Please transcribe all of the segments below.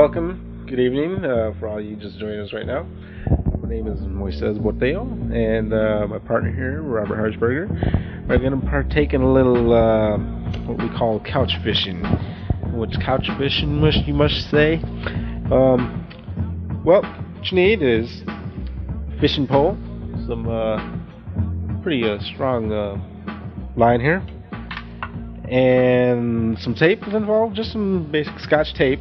welcome. Good evening for all you just joining us right now. My name is Moises Boteo, and my partner here, Robert Harshberger. We're going to partake in a little what we call couch fishing. What's couch fishing, you must say? Well, what you need is a fishing pole, some pretty strong line here, and some tape is involved, just some basic Scotch tape.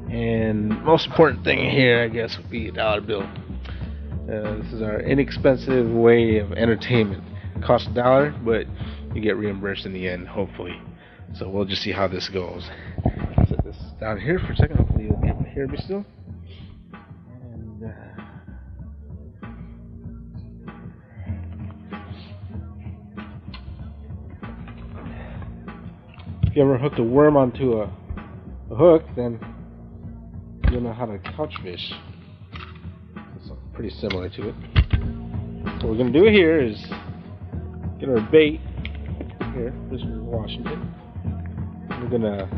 And most important thing here, I guess, would be a dollar bill. This is our inexpensive way of entertainment. It costs $1, but you get reimbursed in the end, hopefully. So we'll just see how this goes. Set this down here for a second. Hopefully you'll be able to hear me still. And if you ever hooked a worm onto a hook, then you'll know how to couch fish. It's pretty similar to it. What we're going to do here is get our bait here, Mr. Washington. We're going to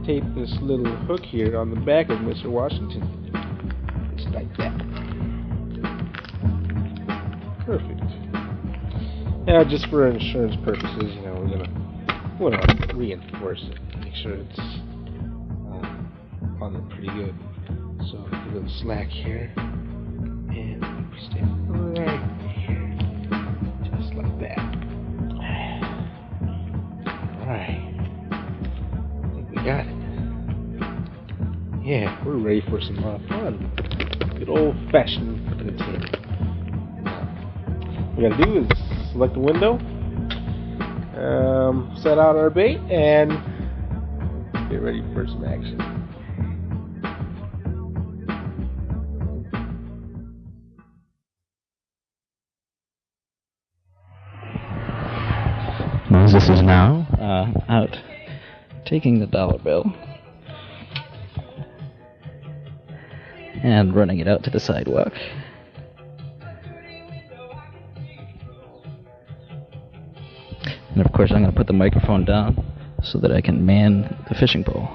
tape this little hook here on the back of Mr. Washington. Just like that. Perfect. Now, just for insurance purposes, we're going to reinforce it. Make sure it's on it pretty good. So a little slack here, and we stay right here, just like that. Alright, I think we got it. Yeah, we're ready for some fun. Good old-fashioned entertainment. What we gotta do is select the window, set out our bait, and get ready for some action. Moses is now out taking the dollar bill and running it out to the sidewalk. And of course I'm going to put the microphone down so that I can man the fishing pole.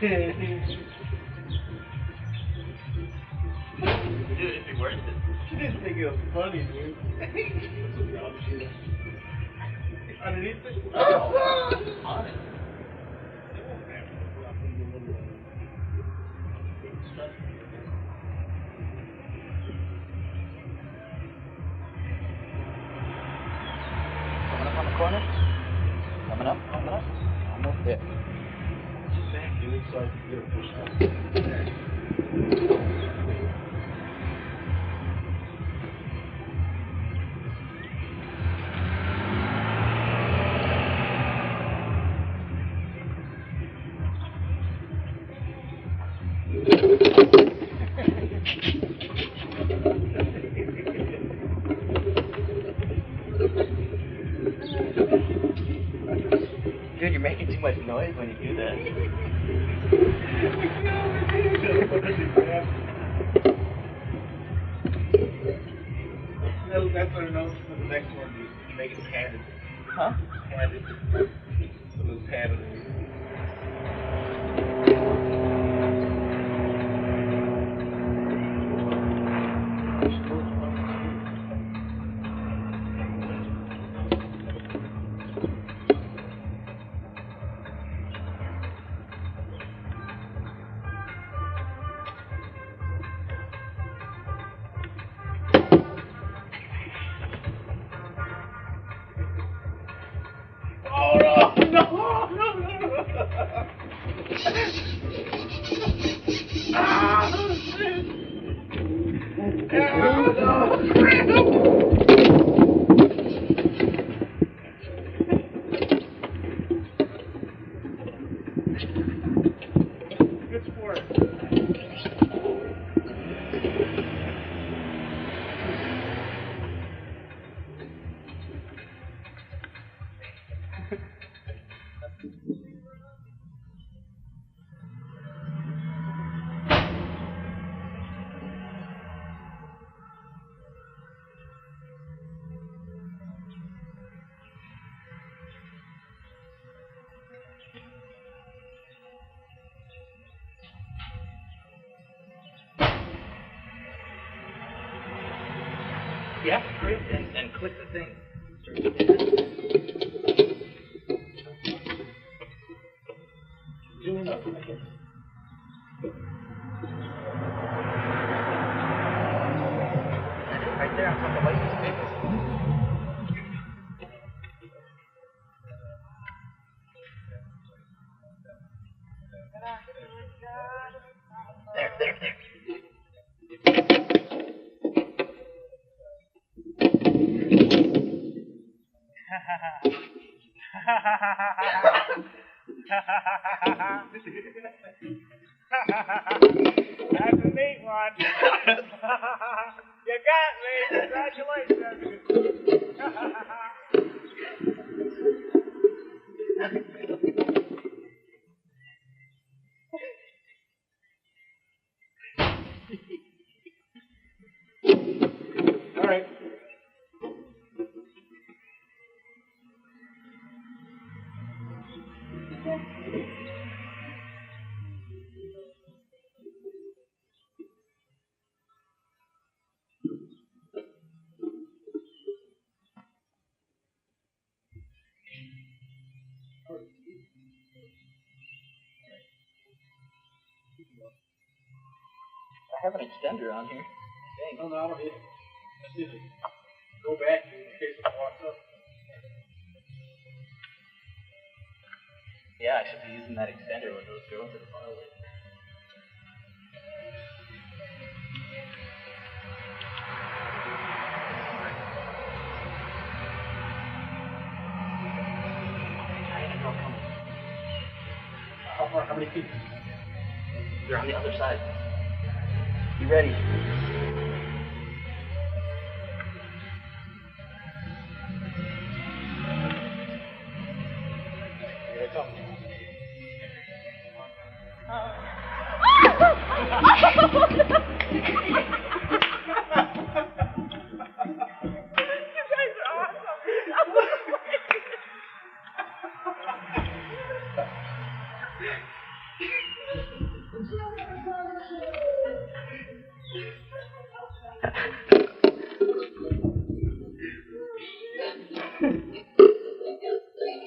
Dude, it'd be worth it. She didn't think it was funny, dude. Underneath it? Oh, on it. Coming up on the corner? Coming up? Almost there. Back, dude. so I can get it pushed out. Dude, you're making too much noise when you do that. That's what I know for the next one. You make it padded. Huh? Padded. So it's padded. Good sport. You have to click and click the thing. Zoom up. Right there on top of the light. There. That's a neat one. You got me. Congratulations. All right. I have an extender on here. No, I don't need it. Just need to go back in case it walks up. Yeah, I should be using that extender with those girls at the bar with. How far? How many feet? They're on the other side. You ready? Here they come.